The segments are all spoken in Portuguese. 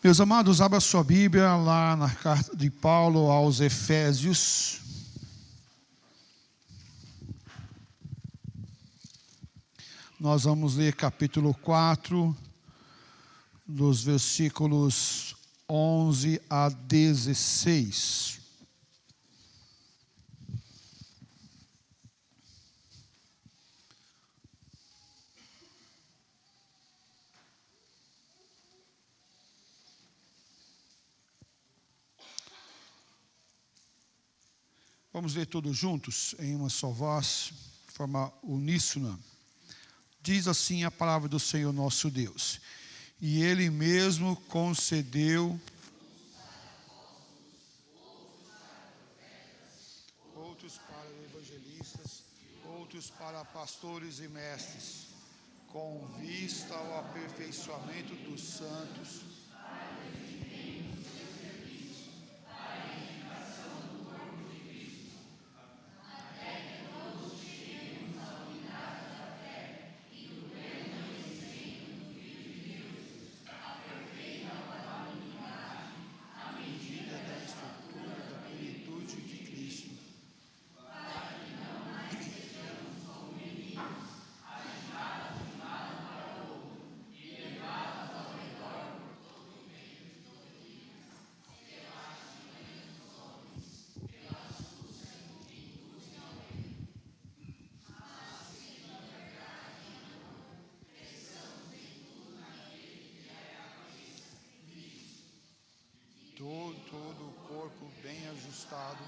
Meus amados, abra sua Bíblia lá na carta de Paulo aos Efésios. Nós vamos ler capítulo 4, dos versículos 11 a 16. Vamos ler todos juntos, em uma só voz, de forma uníssona. Diz assim a palavra do Senhor nosso Deus: e Ele mesmo concedeu outros para evangelistas, outros para pastores e mestres, com vista ao aperfeiçoamento dos santos, todo o corpo bem ajustado,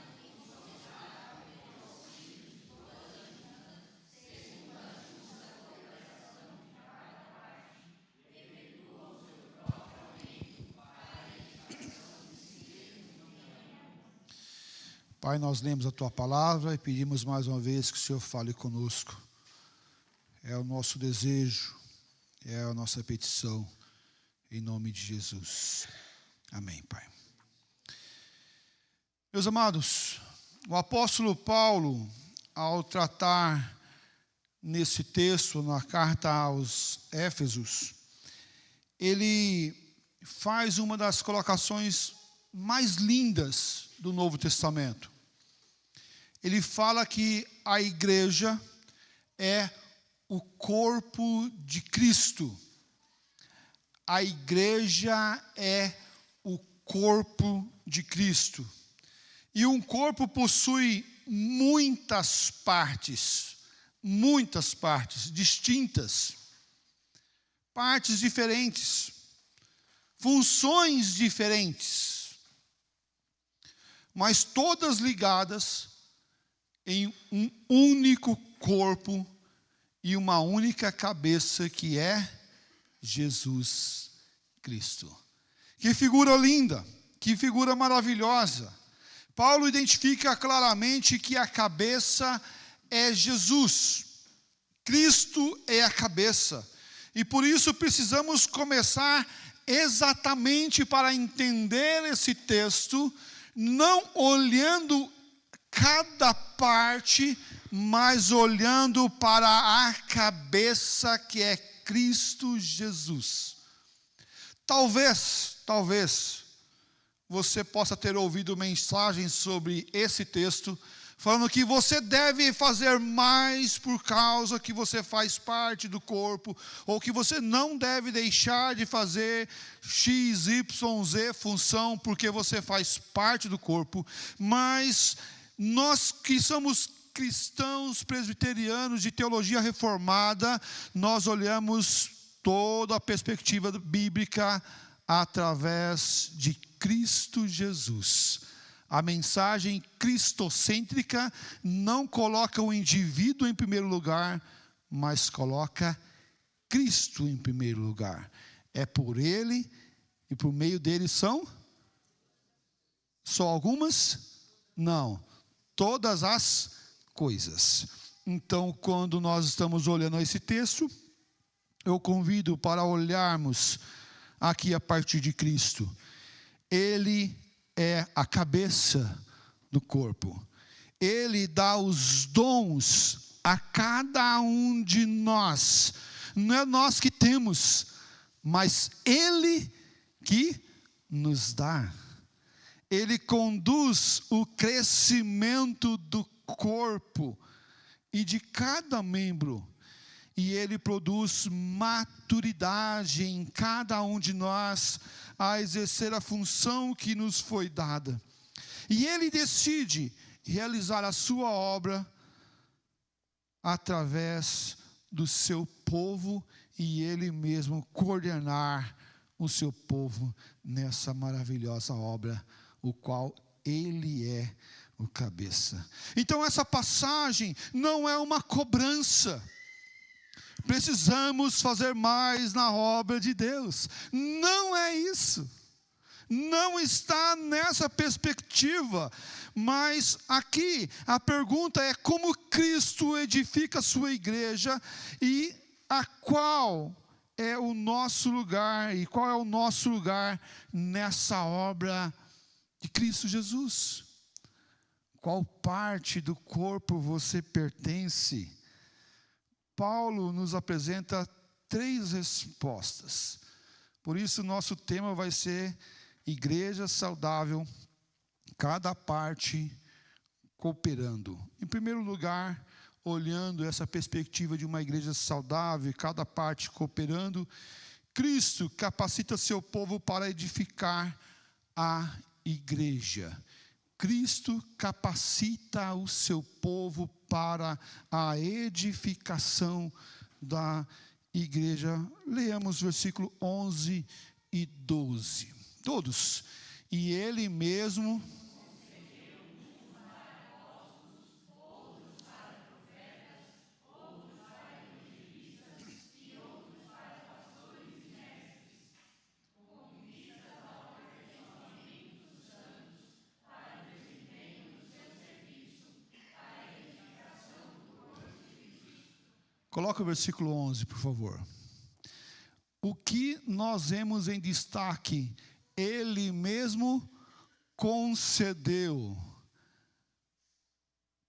Pai, nós lemos a Tua palavra e pedimos mais uma vez que o Senhor fale conosco. É o nosso desejo, é a nossa petição, em nome de Jesus. Amém, Pai. Meus amados, o apóstolo Paulo, ao tratar nesse texto, na carta aos Éfesos, ele faz uma das colocações mais lindas do Novo Testamento. Ele fala que a igreja é o corpo de Cristo. A igreja é o corpo de Cristo. E um corpo possui muitas partes distintas, partes diferentes, funções diferentes, mas todas ligadas em um único corpo e uma única cabeça, que é Jesus Cristo. Que figura linda, que figura maravilhosa. Paulo identifica claramente que a cabeça é Jesus. Cristo é a cabeça. E por isso precisamos começar exatamente para entender esse texto, não olhando cada parte, mas olhando para a cabeça, que é Cristo Jesus. Talvez você possa ter ouvido mensagens sobre esse texto, falando que você deve fazer mais por causa que você faz parte do corpo, ou que você não deve deixar de fazer X, Y, Z função, porque você faz parte do corpo. Mas nós que somos cristãos presbiterianos de teologia reformada, nós olhamos toda a perspectiva bíblica através de Cristo Jesus. A mensagem cristocêntrica não coloca o indivíduo em primeiro lugar, mas coloca Cristo em primeiro lugar. É por Ele e por meio dele são só algumas? Não, todas as coisas. Então, quando nós estamos olhando esse texto, eu convido para olharmos aqui a partir de Cristo. Ele é a cabeça do corpo. Ele dá os dons a cada um de nós. Não é nós que temos, mas Ele que nos dá, Ele conduz o crescimento do corpo e de cada membro, e Ele produz maturidade em cada um de nós a exercer a função que nos foi dada. E Ele decide realizar a sua obra através do seu povo e Ele mesmo coordenar o seu povo nessa maravilhosa obra, o qual Ele é o cabeça. Então essa passagem não é uma cobrança. Precisamos fazer mais na obra de Deus. Não é isso. Não está nessa perspectiva. Mas aqui a pergunta é como Cristo edifica a sua igreja e a qual é o nosso lugar e qual é o nosso lugar nessa obra de Cristo Jesus. Qual parte do corpo você pertence? Paulo nos apresenta 3 respostas. Por isso, nosso tema vai ser igreja saudável, cada parte cooperando. Em primeiro lugar, olhando essa perspectiva de uma igreja saudável, cada parte cooperando, Cristo capacita seu povo para edificar a igreja. Cristo capacita o seu povo para a edificação da igreja. Leamos versículo 11 e 12. Todos. E Ele mesmo... Coloca o versículo 11, por favor. O que nós vemos em destaque, Ele mesmo concedeu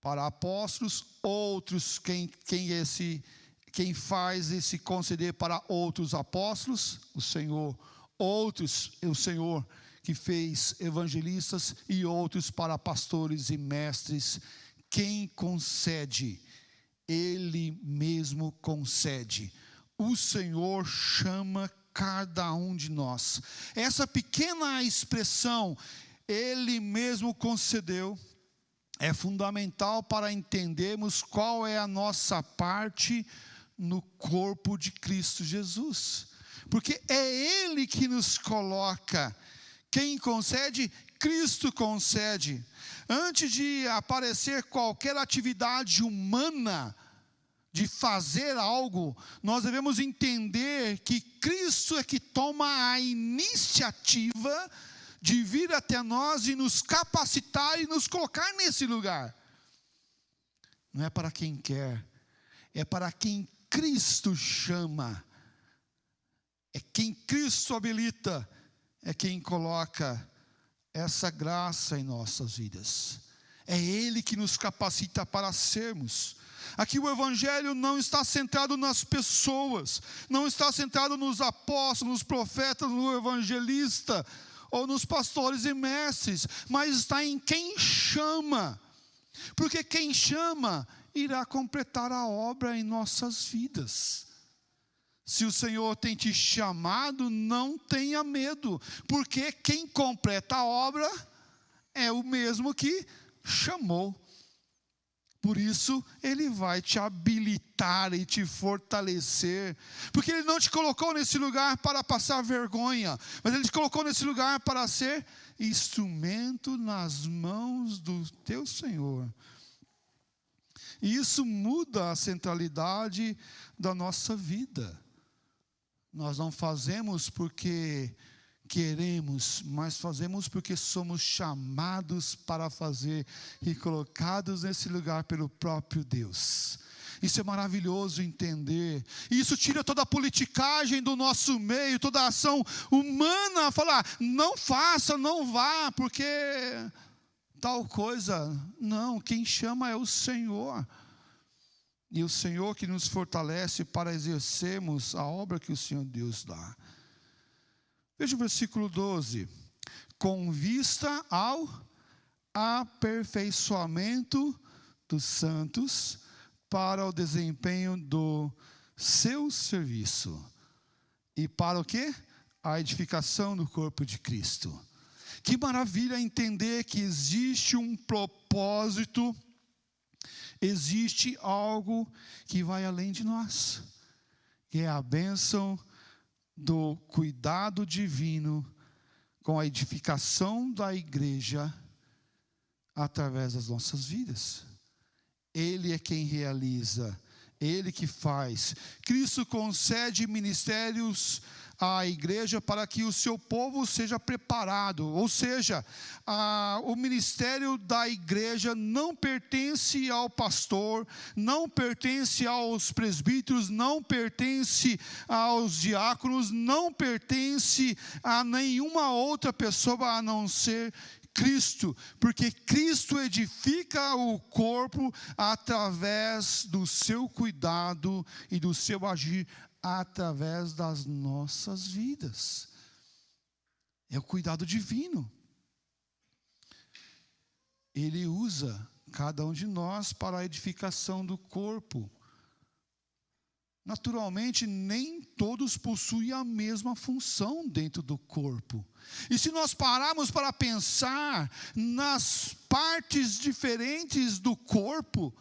para apóstolos, outros, quem faz esse conceder para outros apóstolos? O Senhor. Outros, o Senhor que fez evangelistas e outros para pastores e mestres. Quem concede? Ele mesmo concede. O Senhor chama cada um de nós. Essa pequena expressão, Ele mesmo concedeu, é fundamental para entendermos qual é a nossa parte no corpo de Cristo Jesus. Porque é Ele que nos coloca. Quem concede? Cristo concede. Antes de aparecer qualquer atividade humana, de fazer algo, nós devemos entender que Cristo é que toma a iniciativa de vir até nós e nos capacitar e nos colocar nesse lugar. Não é para quem quer, é para quem Cristo chama, é quem Cristo habilita, é quem coloca essa graça em nossas vidas. É Ele que nos capacita para sermos. Aqui o Evangelho não está centrado nas pessoas, não está centrado nos apóstolos, nos profetas, no evangelista, ou nos pastores e mestres, mas está em quem chama. Porque quem chama irá completar a obra em nossas vidas. Se o Senhor tem te chamado, não tenha medo, porque quem completa a obra é o mesmo que chamou. Por isso, Ele vai te habilitar e te fortalecer. Porque Ele não te colocou nesse lugar para passar vergonha, mas Ele te colocou nesse lugar para ser instrumento nas mãos do teu Senhor. E isso muda a centralidade da nossa vida. Nós não fazemos porque queremos, mas fazemos porque somos chamados para fazer e colocados nesse lugar pelo próprio Deus. Isso é maravilhoso entender. Isso tira toda a politicagem do nosso meio, toda a ação humana, falar, não faça, não vá, porque tal coisa. Não, quem chama é o Senhor. E o Senhor que nos fortalece para exercermos a obra que o Senhor Deus dá. Veja o versículo 12. com vista ao aperfeiçoamento dos santos para o desempenho do seu serviço. E para o quê? A edificação do corpo de Cristo. Que maravilha entender que existe um propósito, existe algo que vai além de nós, que é a bênção do cuidado divino com a edificação da igreja através das nossas vidas. Ele é quem realiza, Ele que faz. Cristo concede ministérios à igreja para que o seu povo seja preparado. Ou seja, o ministério da igreja não pertence ao pastor, não pertence aos presbíteros, não pertence aos diáconos, não pertence a nenhuma outra pessoa a não ser Cristo, porque Cristo edifica o corpo através do seu cuidado e do seu agir através das nossas vidas. É o cuidado divino. Ele usa cada um de nós para a edificação do corpo. Naturalmente, nem todos possuem a mesma função dentro do corpo. E se nós pararmos para pensar nas partes diferentes do corpo,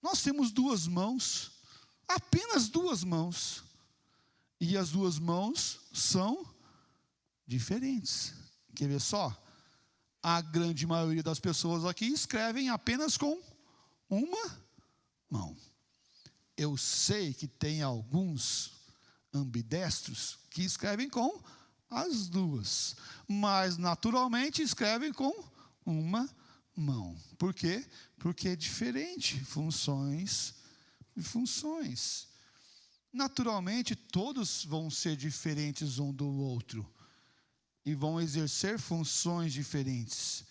nós temos 2 mãos, apenas 2 mãos. E as 2 mãos são diferentes. Quer ver só? A grande maioria das pessoas aqui escrevem apenas com uma mão. Eu sei que tem alguns ambidestros que escrevem com as 2, mas naturalmente escrevem com uma mão. Por quê? Porque é diferente, funções e funções. Naturalmente todos vão ser diferentes um do outro e vão exercer funções diferentes,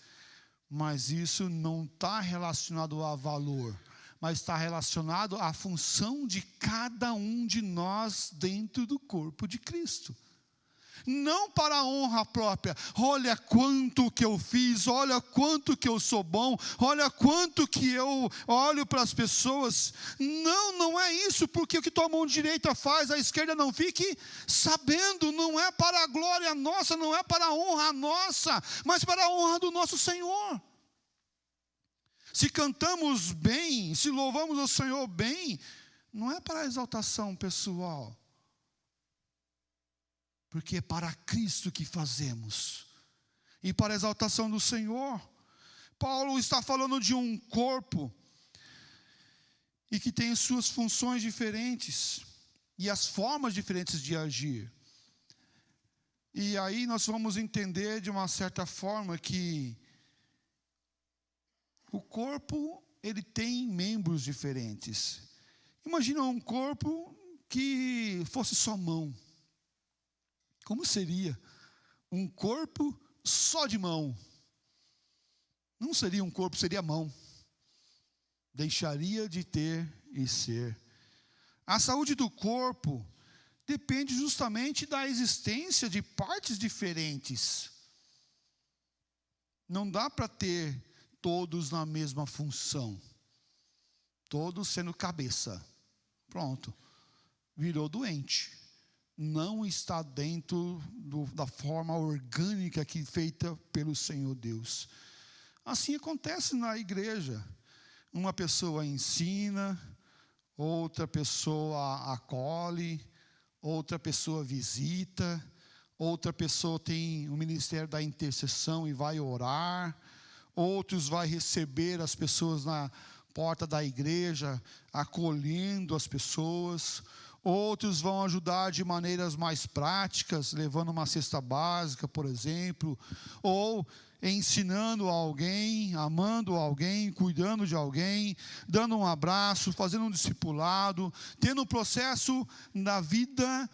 mas isso não está relacionado a valor, mas está relacionado à função de cada um de nós dentro do corpo de Cristo. Não para a honra própria, olha quanto que eu fiz, olha quanto que eu sou bom, olha quanto que eu olho para as pessoas. Não é isso, porque o que tua mão direita faz, a esquerda não fique sabendo. Não é para a glória nossa, não é para a honra nossa, mas para a honra do nosso Senhor. Se cantamos bem, se louvamos o Senhor bem, não é para a exaltação pessoal, porque é para Cristo que fazemos, e para a exaltação do Senhor. Paulo está falando de um corpo, e que tem suas funções diferentes, e as formas diferentes de agir. E aí nós vamos entender de uma certa forma que o corpo, ele tem membros diferentes. Imagina um corpo que fosse só mão. Como seria um corpo só de mão? Não seria um corpo, seria mão. Deixaria de ter e ser. A saúde do corpo depende justamente da existência de partes diferentes. Não dá para ter todos na mesma função, todos sendo cabeça. Pronto, virou doente. Não está dentro da forma orgânica que feita pelo Senhor Deus. Assim acontece na igreja. Uma pessoa ensina, outra pessoa acolhe, outra pessoa visita, outra pessoa tem o ministério da intercessão e vai orar, outros vai receber as pessoas na porta da igreja, acolhendo as pessoas. Outros vão ajudar de maneiras mais práticas, levando uma cesta básica, por exemplo, ou ensinando alguém, amando alguém, cuidando de alguém, dando um abraço, fazendo um discipulado, tendo um processo na vida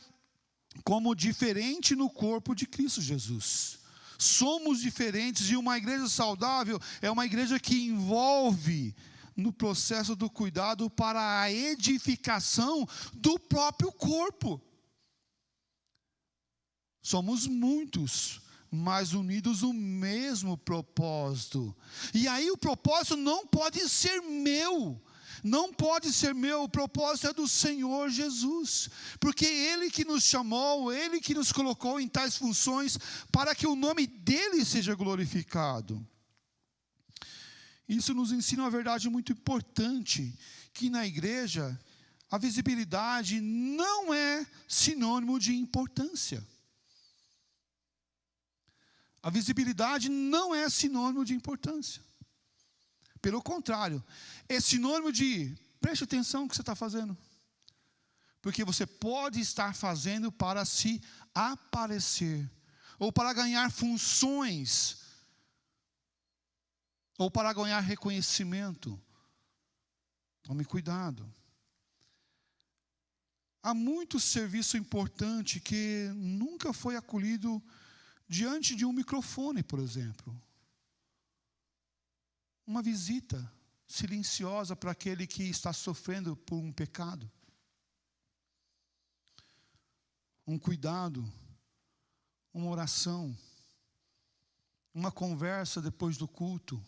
como diferente no corpo de Cristo Jesus. Somos diferentes, e uma igreja saudável é uma igreja que envolve no processo do cuidado para a edificação do próprio corpo. Somos muitos, mas unidos no mesmo propósito. E aí o propósito não pode ser meu. Não pode ser meu, o propósito é do Senhor Jesus, porque Ele que nos chamou, Ele que nos colocou em tais funções, para que o nome dEle seja glorificado. Isso nos ensina uma verdade muito importante, que na igreja, a visibilidade não é sinônimo de importância. A visibilidade não é sinônimo de importância. Pelo contrário, é sinônimo de, preste atenção no que você está fazendo. Porque você pode estar fazendo para se aparecer, ou para ganhar funções, ou para ganhar reconhecimento. Tome cuidado. Há muito serviço importante que nunca foi acolhido diante de um microfone, por exemplo. Uma visita silenciosa para aquele que está sofrendo por um pecado. Um cuidado, uma oração, uma conversa depois do culto,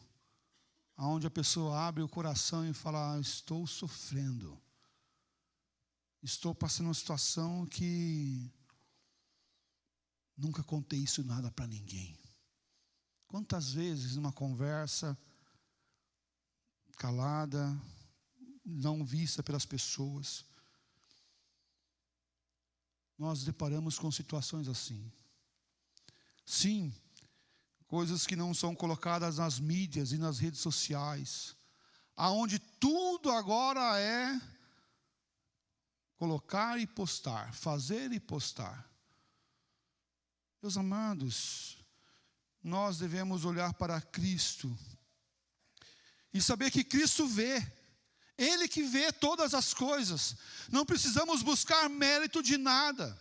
onde a pessoa abre o coração e fala: estou sofrendo, estou passando uma situação que nunca contei isso nada para ninguém. Quantas vezes numa conversa calada, não vista pelas pessoas, nós deparamos com situações assim. Sim, coisas que não são colocadas nas mídias e nas redes sociais, aonde tudo agora é colocar e postar, fazer e postar. Meus amados, nós devemos olhar para Cristo e saber que Cristo vê. Ele que vê todas as coisas. Não precisamos buscar mérito de nada.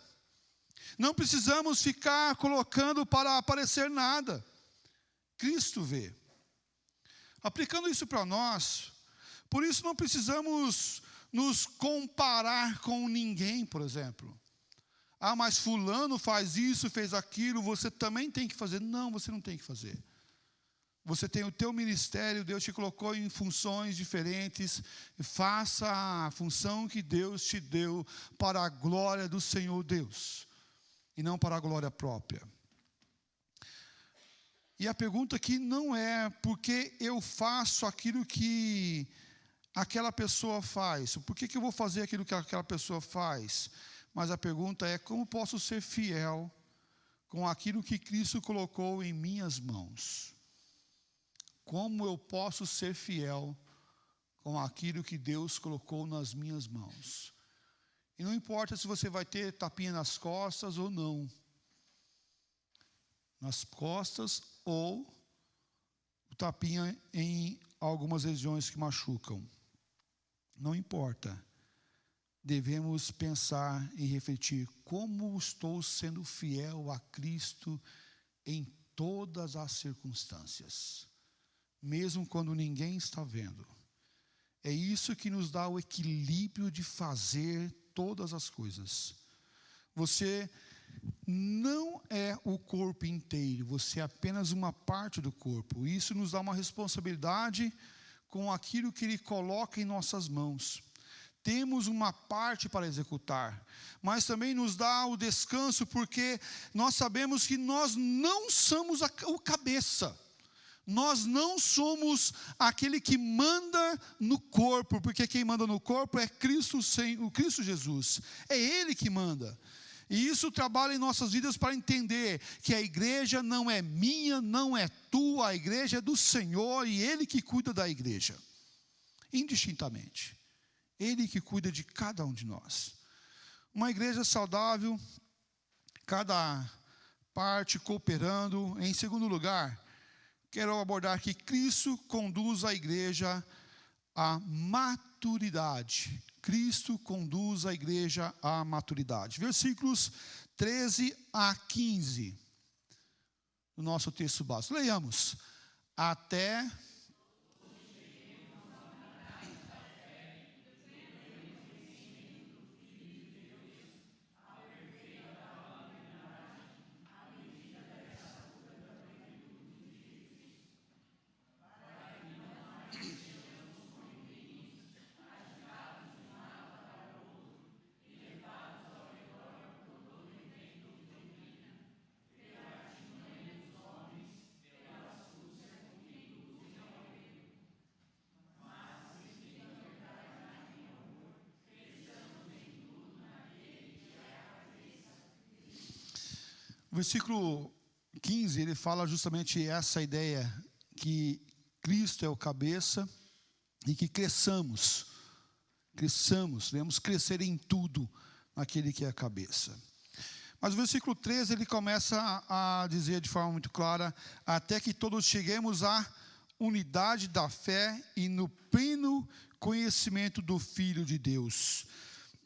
Não precisamos ficar colocando para aparecer nada. Cristo vê. Aplicando isso para nós, por isso não precisamos nos comparar com ninguém, por exemplo. Ah, mas fulano faz isso, fez aquilo, você também tem que fazer. Não, você não tem que fazer. Você tem o teu ministério, Deus te colocou em funções diferentes. Faça a função que Deus te deu para a glória do Senhor Deus, e não para a glória própria. E a pergunta aqui não é porque eu faço aquilo que aquela pessoa faz. Por que eu vou fazer aquilo que aquela pessoa faz? Mas a pergunta é: como posso ser fiel com aquilo que Cristo colocou em minhas mãos? Como eu posso ser fiel com aquilo que Deus colocou nas minhas mãos? E não importa se você vai ter tapinha nas costas ou não. Nas costas ou tapinha em algumas regiões que machucam. Não importa. Devemos pensar e refletir: como estou sendo fiel a Cristo em todas as circunstâncias, mesmo quando ninguém está vendo. É isso que nos dá o equilíbrio de fazer todas as coisas. Você não é o corpo inteiro, você é apenas uma parte do corpo. Isso nos dá uma responsabilidade com aquilo que Ele coloca em nossas mãos. Temos uma parte para executar, mas também nos dá o descanso, porque nós sabemos que nós não somos o cabeça. Nós não somos aquele que manda no corpo, porque quem manda no corpo é Cristo Jesus. É Ele que manda. E isso trabalha em nossas vidas para entender que a igreja não é minha, não é tua, a igreja é do Senhor e Ele que cuida da igreja, indistintamente. Ele que cuida de cada um de nós. Uma igreja saudável, cada parte cooperando. Em segundo lugar, quero abordar que Cristo conduz a igreja à maturidade. Cristo conduz a igreja à maturidade. Versículos 13 a 15 do nosso texto básico. Leiamos. Até O versículo 15, ele fala justamente essa ideia, que Cristo é o cabeça e que cresçamos, devemos crescer em tudo naquele que é a cabeça. Mas o versículo 13, ele começa a dizer de forma muito clara: até que todos cheguemos à unidade da fé e no pleno conhecimento do Filho de Deus.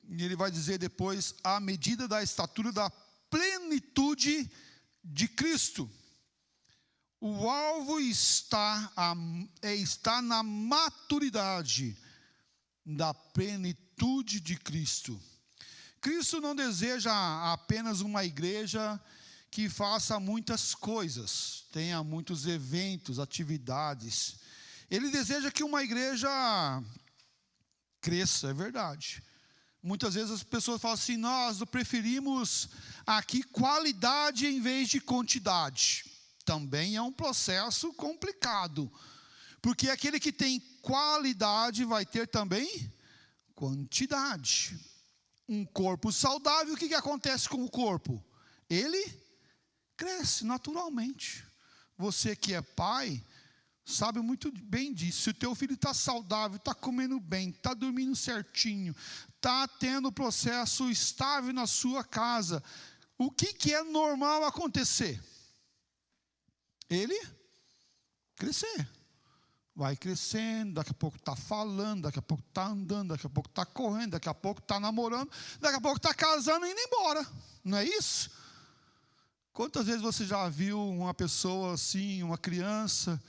E ele vai dizer depois: à medida da estatura da plenitude de Cristo. O alvo está na maturidade da plenitude de Cristo. Cristo não deseja apenas uma igreja que faça muitas coisas, tenha muitos eventos, atividades. Ele deseja que uma igreja cresça, é verdade. Muitas vezes as pessoas falam assim: nós preferimos aqui qualidade em vez de quantidade. Também é um processo complicado, porque aquele que tem qualidade vai ter também quantidade. Um corpo saudável, o que acontece com o corpo? Ele cresce naturalmente. Você que é pai sabe muito bem disso. Se o teu filho está saudável, está comendo bem, está dormindo certinho, está tendo o processo estável na sua casa, o que é normal acontecer? Ele crescer. Vai crescendo, daqui a pouco está falando, daqui a pouco está andando, daqui a pouco está correndo, daqui a pouco está namorando, daqui a pouco está casando e indo embora. Não é isso? Quantas vezes você já viu uma pessoa assim, uma criança,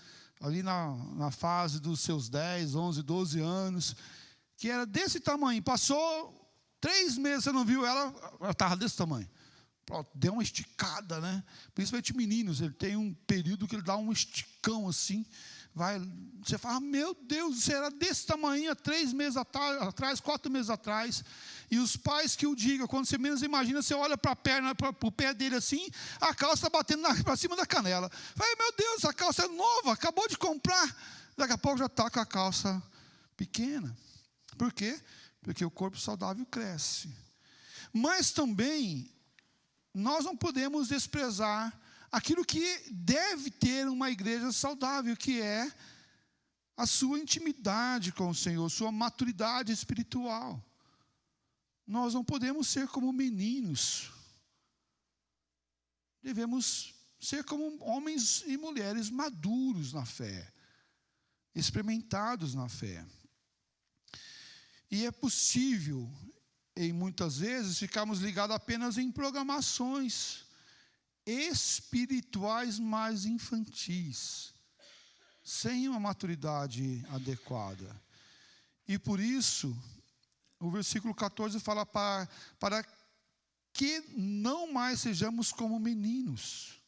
ali na fase dos seus 10, 11, 12 anos, que era desse tamanho, passou 3 meses, você não viu ela estava desse tamanho. Pronto, deu uma esticada, né? Principalmente meninos, ele tem um período que ele dá um esticão assim, você fala: meu Deus, você era desse tamanho há 3 meses atrás, 4 meses atrás. E os pais que o digam, quando você menos imagina, você olha para a perna, para o pé dele assim, a calça está batendo para cima da canela. Fala: meu Deus, a calça é nova, acabou de comprar. Daqui a pouco já está com a calça pequena. Por quê? Porque o corpo saudável cresce. Mas também nós não podemos desprezar aquilo que deve ter uma igreja saudável, que é a sua intimidade com o Senhor, sua maturidade espiritual. Nós não podemos ser como meninos. Devemos ser como homens e mulheres maduros na fé, experimentados na fé. E é possível, em muitas vezes, ficarmos ligados apenas em programações espirituais mais infantis, sem uma maturidade adequada. E por isso, o versículo 14 fala para que não mais sejamos como meninos,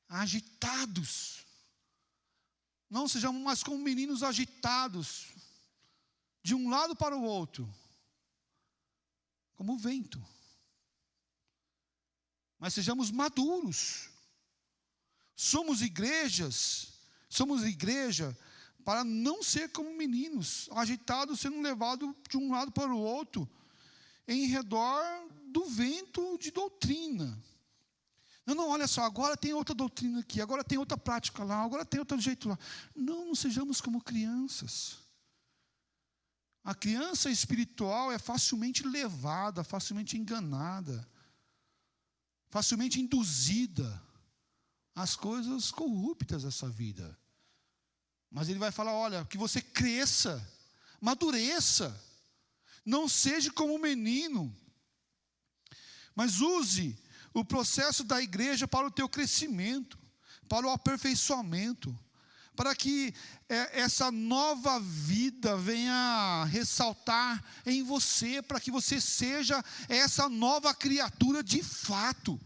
agitados. Não sejamos mais como meninos agitados, de um lado para o outro, como o vento. Mas sejamos maduros. Somos igreja para não ser como meninos, agitados, sendo levados de um lado para o outro, em redor do vento de doutrina. Não, olha só, agora tem outra doutrina aqui, agora tem outra prática lá, agora tem outro jeito lá. Não sejamos como crianças. A criança espiritual é facilmente levada, facilmente enganada, facilmente induzida às coisas corruptas dessa vida. Mas ele vai falar: olha, que você cresça, madureça, não seja como um menino, mas use o processo da igreja para o teu crescimento, para o aperfeiçoamento, para que essa nova vida venha ressaltar em você, para que você seja essa nova criatura de fato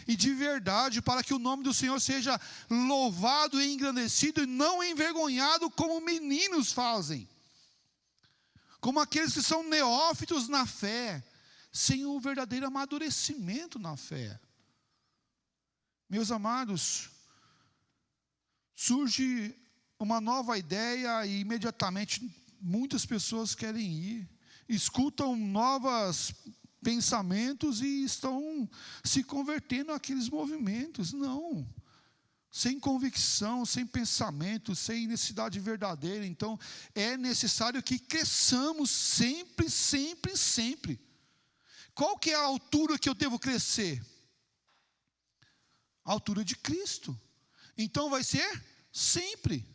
e de verdade, para que o nome do Senhor seja louvado e engrandecido e não envergonhado como meninos fazem, como aqueles que são neófitos na fé, sem um verdadeiro amadurecimento na fé. Meus amados, surge uma nova ideia e imediatamente muitas pessoas querem ir, escutam novas pensamentos e estão se convertendo àqueles movimentos. Não. Sem convicção, sem pensamento, sem necessidade verdadeira. Então, é necessário que cresçamos sempre, sempre, sempre. Qual que é a altura que eu devo crescer? A altura de Cristo. Então, vai ser sempre.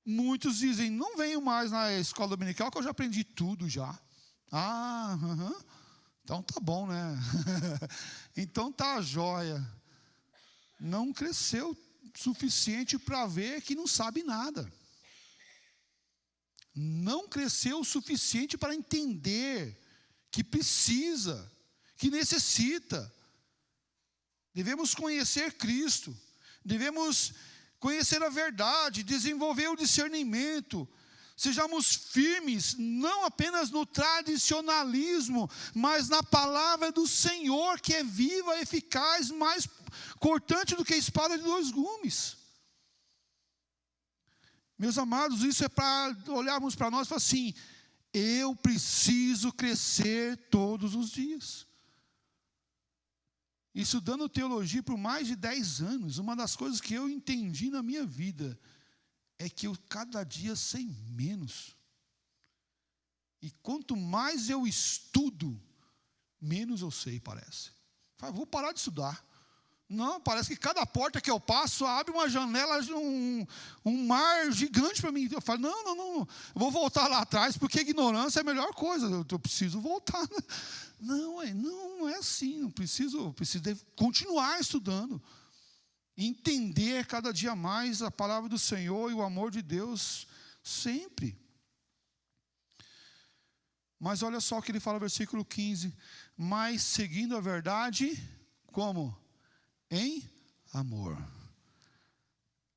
Muitos dizem, não venho mais na escola dominical, que eu já aprendi tudo já. Então tá bom, né? Então tá a joia. Não cresceu o suficiente para ver que não sabe nada. Não cresceu o suficiente para entender que precisa, que necessita. Devemos conhecer Cristo. Devemos conhecer a verdade, desenvolver o discernimento. Sejamos firmes, não apenas no tradicionalismo, mas na palavra do Senhor, que é viva, eficaz, mais cortante do que a espada de dois gumes. Meus amados, isso é para olharmos para nós e falar assim, eu preciso crescer todos os dias. Estudando teologia por mais de 10 anos, uma das coisas que eu entendi na minha vida é que eu cada dia sei menos. E quanto mais eu estudo, menos eu sei, parece. Vou parar de estudar. Não, parece que cada porta que eu passo abre uma janela, um mar gigante para mim. Eu falo, não, eu vou voltar lá atrás, porque ignorância é a melhor coisa, eu preciso voltar. Não é assim, eu preciso continuar estudando. Entender cada dia mais a palavra do Senhor e o amor de Deus, sempre. Mas olha só o que ele fala no versículo 15. Mas seguindo a verdade, como? Em amor.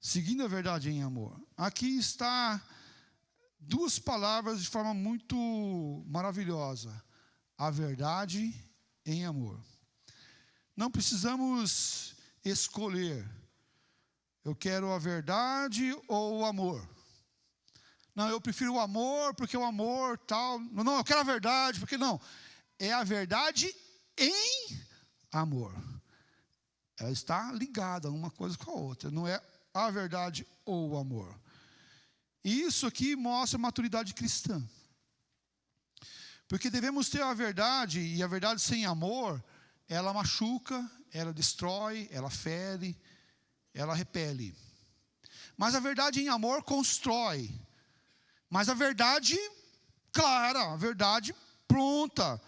Seguindo a verdade em amor. Aqui está duas palavras de forma muito maravilhosa. A verdade em amor. Não precisamos escolher. Eu quero a verdade ou o amor? Não, eu prefiro o amor, porque o amor tal. Não, eu quero a verdade, porque não. É a verdade em amor. Ela está ligada uma coisa com a outra. Não é a verdade ou o amor. E isso aqui mostra a maturidade cristã. Porque devemos ter a verdade, e a verdade sem amor, ela machuca, ela destrói, ela fere, ela repele. Mas a verdade em amor constrói. Mas a verdade clara, a verdade pronta,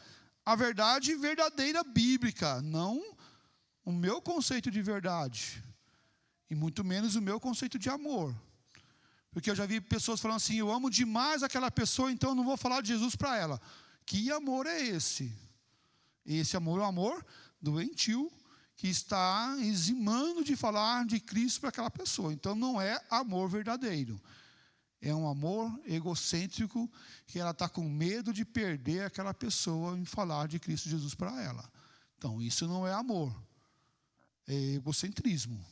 a verdade verdadeira bíblica, não o meu conceito de verdade, e muito menos o meu conceito de amor. Porque eu já vi pessoas falando assim, eu amo demais aquela pessoa, então eu não vou falar de Jesus para ela. Que amor é esse? Esse amor é um amor doentio, que está eximando de falar de Cristo para aquela pessoa. Então não é amor verdadeiro. É um amor egocêntrico, que ela está com medo de perder aquela pessoa em falar de Cristo Jesus para ela. Então isso não é amor. É egocentrismo.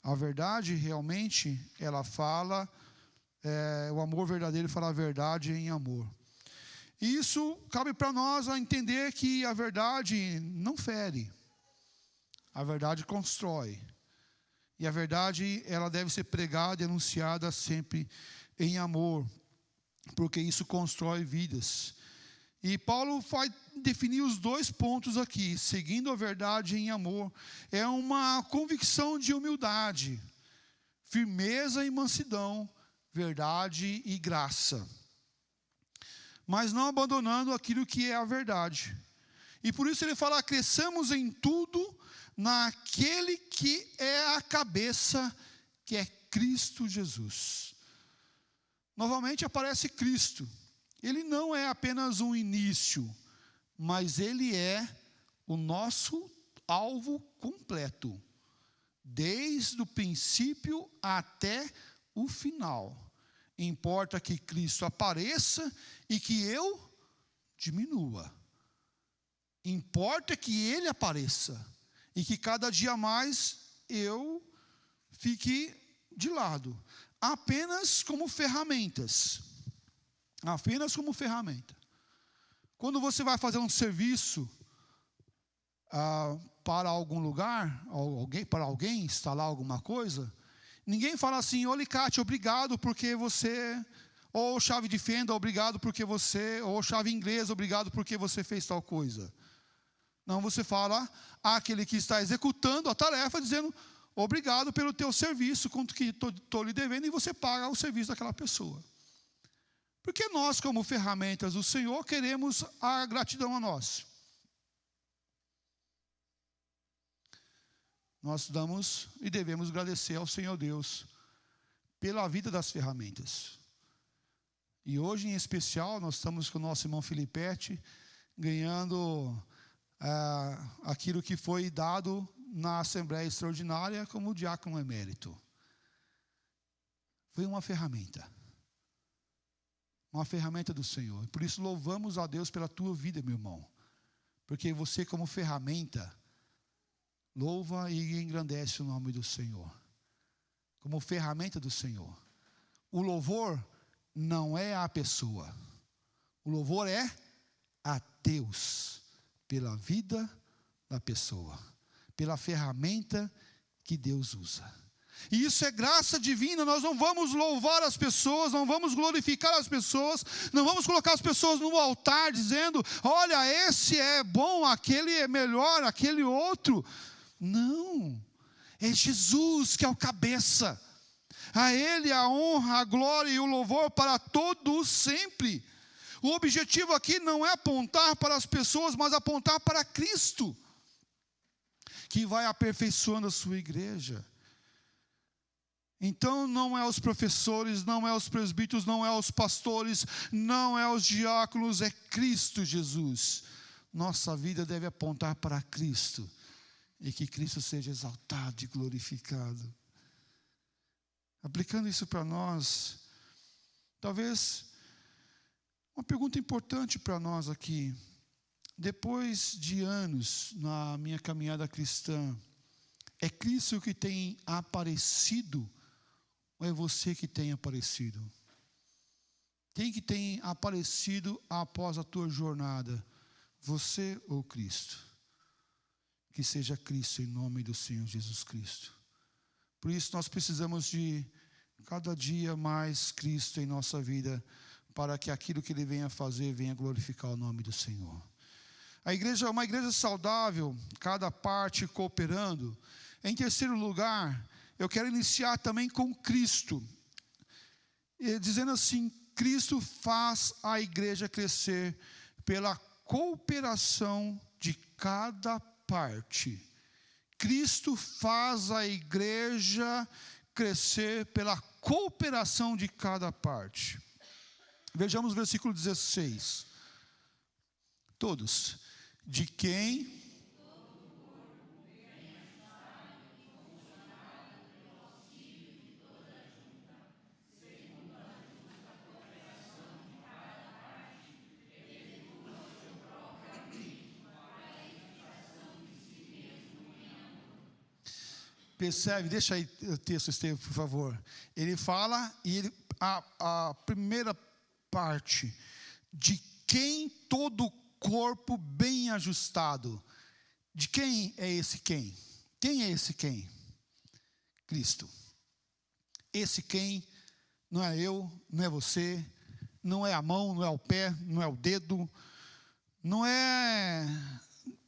A verdade realmente, ela fala, o amor verdadeiro fala a verdade em amor. E isso cabe para nós a entender que a verdade não fere. A verdade constrói. E a verdade, ela deve ser pregada e anunciada sempre em amor, porque isso constrói vidas. E Paulo vai definir os dois pontos aqui, seguindo a verdade em amor. É uma convicção de humildade, firmeza e mansidão, verdade e graça. Mas não abandonando aquilo que é a verdade. E por isso ele fala, cresçamos em tudo naquele que é a cabeça, que é Cristo Jesus. Novamente aparece Cristo. Ele não é apenas um início, mas ele é o nosso alvo completo, desde o princípio até o final. Importa que Cristo apareça e que eu diminua. Importa que Ele apareça e que cada dia mais eu fique de lado. Apenas como ferramentas. Apenas como ferramenta. Quando você vai fazer um serviço para algum lugar, para alguém instalar alguma coisa, ninguém fala assim: ô alicate, obrigado porque você, ou chave de fenda, obrigado porque você, ou chave inglesa, obrigado porque você fez tal coisa. Não, você fala àquele que está executando a tarefa, dizendo: obrigado pelo teu serviço, quanto que estou lhe devendo, e você paga o serviço daquela pessoa. Porque nós, como ferramentas do Senhor, queremos a gratidão a nós. Nós damos e devemos agradecer ao Senhor Deus pela vida das ferramentas. E hoje, em especial, nós estamos com o nosso irmão Filipete ganhando aquilo que foi dado na Assembleia Extraordinária como diácono emérito. Foi uma ferramenta do Senhor. Por isso louvamos a Deus pela tua vida, meu irmão, porque você, como ferramenta, louva e engrandece o nome do Senhor, como ferramenta do Senhor. O louvor não é a pessoa, o louvor é a Deus, pela vida da pessoa, pela ferramenta que Deus usa. E isso é graça divina. Nós não vamos louvar as pessoas, não vamos glorificar as pessoas, não vamos colocar as pessoas no altar dizendo: olha, esse é bom, aquele é melhor, aquele outro. Não, é Jesus que é o cabeça. A Ele a honra, a glória e o louvor para todos sempre. O objetivo aqui não é apontar para as pessoas, mas apontar para Cristo, que vai aperfeiçoando a sua igreja. Então não é os professores, não é os presbíteros, não é os pastores, não é os diáconos, é Cristo Jesus. Nossa vida deve apontar para Cristo, e que Cristo seja exaltado e glorificado. Aplicando isso para nós, talvez uma pergunta importante para nós aqui: depois de anos na minha caminhada cristã, é Cristo que tem aparecido, ou é você que tem aparecido? Quem que tem aparecido após a tua jornada? Você ou Cristo? Que seja Cristo, em nome do Senhor Jesus Cristo. Por isso nós precisamos de cada dia mais Cristo em nossa vida, para que aquilo que Ele venha fazer, venha glorificar o nome do Senhor. A igreja é uma igreja saudável, cada parte cooperando. Em terceiro lugar, eu quero iniciar também com Cristo, dizendo assim: Cristo faz a igreja crescer pela cooperação de cada parte. Cristo faz a igreja crescer pela cooperação de cada parte. Vejamos o versículo 16. Todos. De quem percebe, deixa aí o texto, Estevam, por favor. Ele fala, e a primeira parte: de quem todo o corpo bem ajustado. De quem é esse quem? Quem é esse quem? Cristo. Esse quem não é eu, não é você, não é a mão, não é o pé, não é o dedo, não é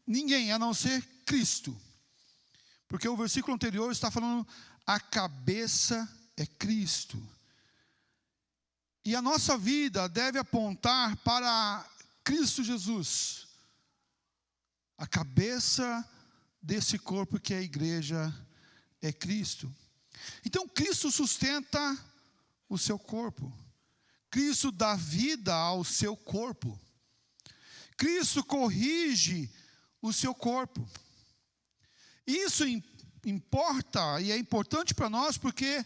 ninguém a não ser Cristo. Porque o versículo anterior está falando: a cabeça é Cristo. E a nossa vida deve apontar para Cristo Jesus, a cabeça desse corpo que é a igreja é Cristo. Então Cristo sustenta o seu corpo, Cristo dá vida ao seu corpo, Cristo corrige o seu corpo. Isso importa e é importante para nós, porque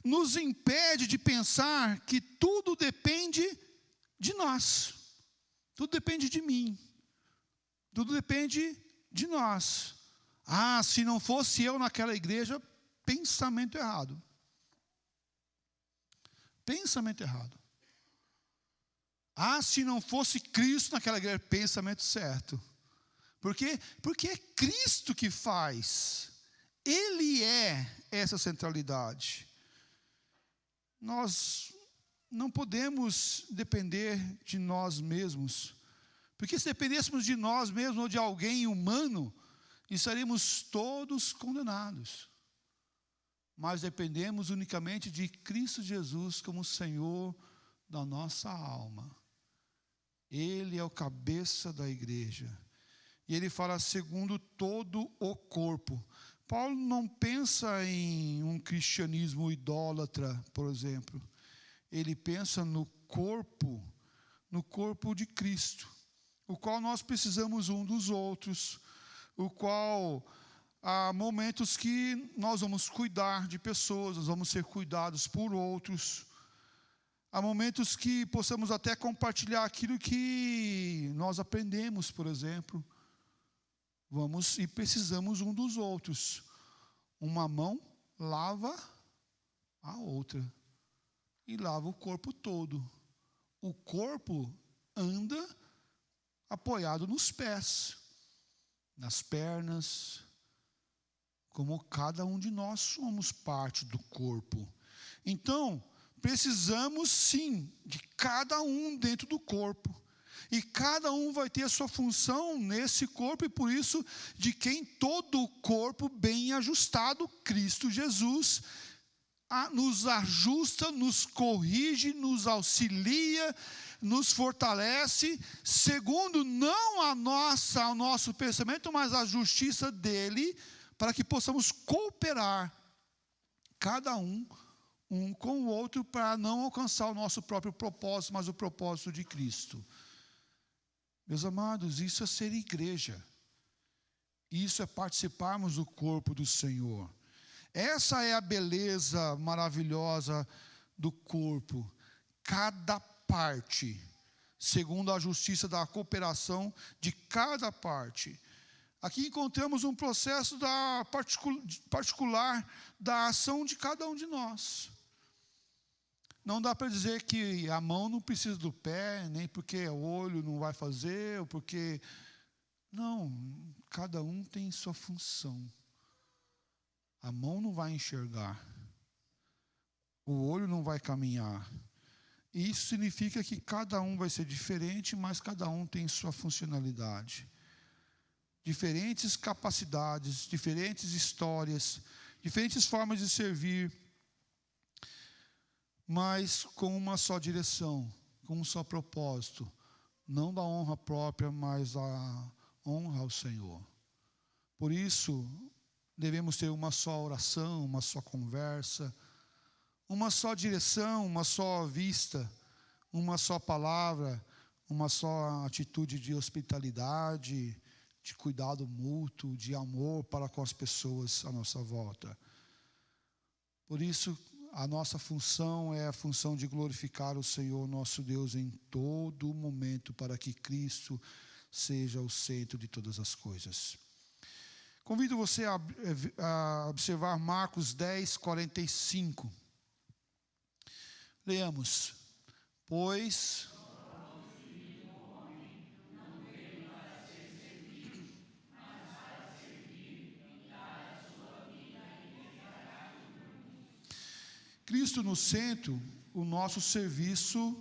nos impede de pensar que tudo depende de nós, tudo depende de mim, tudo depende de nós. Ah, se não fosse eu naquela igreja, pensamento errado. Pensamento errado. Ah, se não fosse Cristo naquela igreja, pensamento certo. Por quê? Porque é Cristo que faz. Ele é essa centralidade. Nós não podemos depender de nós mesmos. Porque se dependêssemos de nós mesmos ou de alguém humano, estaríamos todos condenados. Mas dependemos unicamente de Cristo Jesus como Senhor da nossa alma. Ele é o cabeça da igreja. E ele fala segundo todo o corpo. Paulo não pensa em um cristianismo idólatra, por exemplo. Ele pensa no corpo de Cristo, o qual nós precisamos um dos outros, o qual há momentos que nós vamos cuidar de pessoas, nós vamos ser cuidados por outros. Há momentos que possamos até compartilhar aquilo que nós aprendemos, por exemplo. Vamos e precisamos um dos outros. Uma mão lava a outra e lava o corpo todo. O corpo anda apoiado nos pés, nas pernas, como cada um de nós somos parte do corpo. Então, precisamos sim de cada um dentro do corpo. E cada um vai ter a sua função nesse corpo, e por isso, de quem todo o corpo bem ajustado, Cristo Jesus, nos ajusta, nos corrige, nos auxilia, nos fortalece, segundo não o nosso pensamento, mas a justiça dele, para que possamos cooperar, cada um com o outro, para não alcançar o nosso próprio propósito, mas o propósito de Cristo. Meus amados, isso é ser igreja. Isso é participarmos do corpo do Senhor. Essa é a beleza maravilhosa do corpo. Cada parte, segundo a justiça da cooperação de cada parte. Aqui encontramos um processo particular da ação de cada um de nós. Não dá para dizer que a mão não precisa do pé, nem porque o olho não vai fazer, ou porque... Não, cada um tem sua função. A mão não vai enxergar. O olho não vai caminhar. Isso significa que cada um vai ser diferente, mas cada um tem sua funcionalidade. Diferentes capacidades, diferentes histórias, diferentes formas de servir, mas com uma só direção, com um só propósito, não da honra própria, mas da honra ao Senhor. Por isso, devemos ter uma só oração, uma só conversa, uma só direção, uma só vista, uma só palavra, uma só atitude de hospitalidade, de cuidado mútuo, de amor para com as pessoas à nossa volta. Por isso, a nossa função é a função de glorificar o Senhor nosso Deus em todo momento, para que Cristo seja o centro de todas as coisas. Convido você a observar Marcos 10, 45. Leamos. Pois... Cristo no centro, o nosso serviço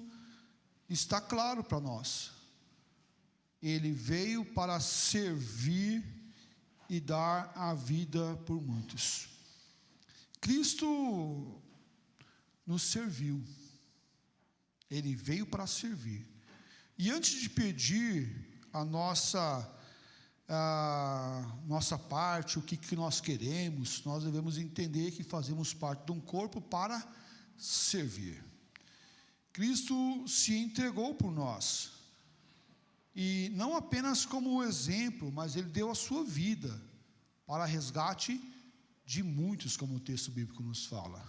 está claro para nós. Ele veio para servir e dar a vida por muitos. Cristo nos serviu. Ele veio para servir. E antes de pedir a nossa parte, o que nós queremos, nós devemos entender que fazemos parte de um corpo para servir. Cristo se entregou por nós, e não apenas como exemplo, mas Ele deu a sua vida para resgate de muitos, como o texto bíblico nos fala.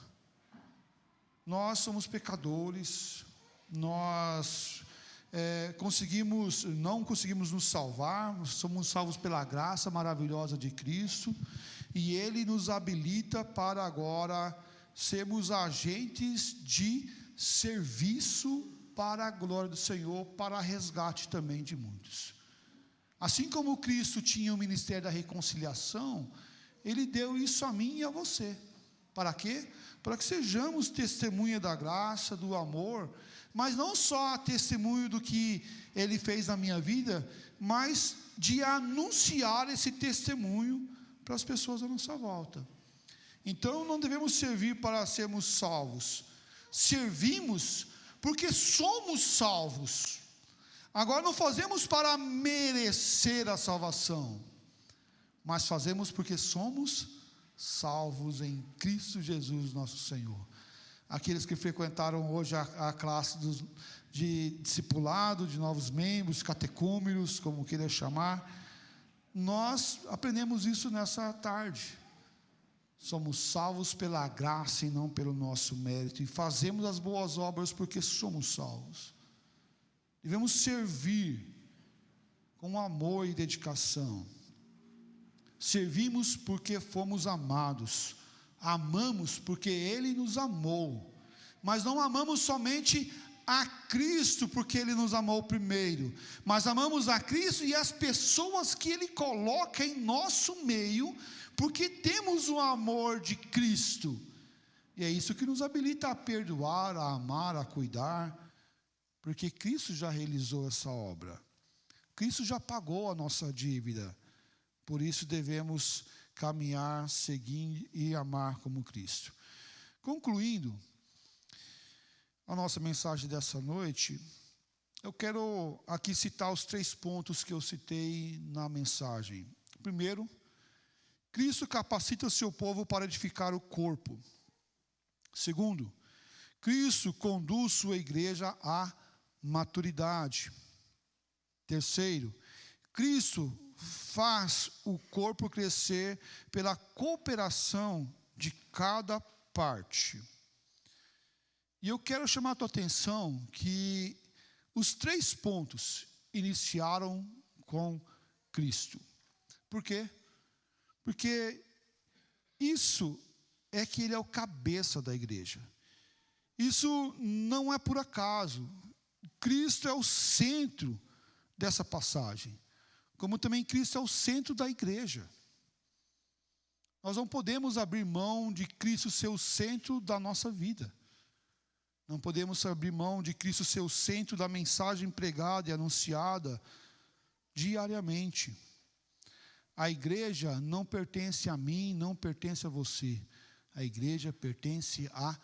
Nós somos pecadores, nós não conseguimos nos salvar, somos salvos pela graça maravilhosa de Cristo, e Ele nos habilita para agora sermos agentes de serviço para a glória do Senhor, para resgate também de muitos. Assim como Cristo tinha o ministério da reconciliação, Ele deu isso a mim e a você. Para quê? Para que sejamos testemunha da graça, do amor, mas não só testemunho do que Ele fez na minha vida, mas de anunciar esse testemunho para as pessoas à nossa volta. Então não devemos servir para sermos salvos, servimos porque somos salvos. Agora não fazemos para merecer a salvação, mas fazemos porque somos salvos em Cristo Jesus nosso Senhor. Aqueles que frequentaram hoje a classe de discipulado, de novos membros, catecúmenos, como queira chamar, nós aprendemos isso nessa tarde. Somos salvos pela graça e não pelo nosso mérito, e fazemos as boas obras porque somos salvos. Devemos servir com amor e dedicação. Servimos porque fomos amados, amamos porque Ele nos amou, mas não amamos somente a Cristo porque Ele nos amou primeiro, mas amamos a Cristo e as pessoas que Ele coloca em nosso meio, porque temos o amor de Cristo, e é isso que nos habilita a perdoar, a amar, a cuidar, porque Cristo já realizou essa obra, Cristo já pagou a nossa dívida. Por isso devemos caminhar, seguir e amar como Cristo. Concluindo a nossa mensagem dessa noite, eu quero aqui citar os 3 pontos que eu citei na mensagem. Primeiro, Cristo capacita seu povo para edificar o corpo. Segundo, Cristo conduz sua igreja à maturidade. Terceiro, Cristo faz o corpo crescer pela cooperação de cada parte. E eu quero chamar a tua atenção que os 3 pontos iniciaram com Cristo. Por quê? Porque isso é que Ele é o cabeça da igreja. Isso não é por acaso. Cristo é o centro dessa passagem, como também Cristo é o centro da igreja. Nós não podemos abrir mão de Cristo ser o centro da nossa vida. Não podemos abrir mão de Cristo ser o centro da mensagem pregada e anunciada diariamente. A igreja não pertence a mim, não pertence a você. A igreja pertence a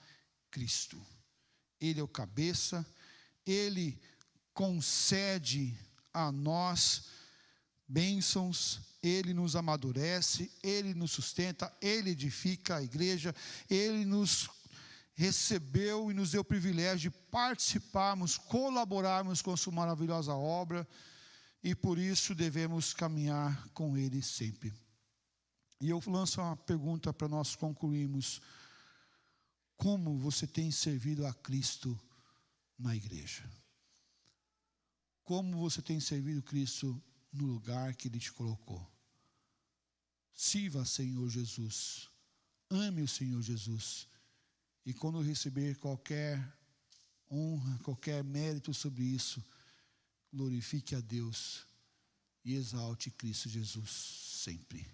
Cristo. Ele é o cabeça, Ele concede a nós bênçãos, Ele nos amadurece, Ele nos sustenta, Ele edifica a igreja, Ele nos recebeu e nos deu o privilégio de participarmos, colaborarmos com a sua maravilhosa obra, e por isso devemos caminhar com Ele sempre. E eu lanço uma pergunta para nós concluirmos: como você tem servido a Cristo na igreja? Como você tem servido Cristo no lugar que Ele te colocou? Sirva, Senhor Jesus, ame o Senhor Jesus, e quando receber qualquer honra, qualquer mérito sobre isso, glorifique a Deus e exalte Cristo Jesus sempre.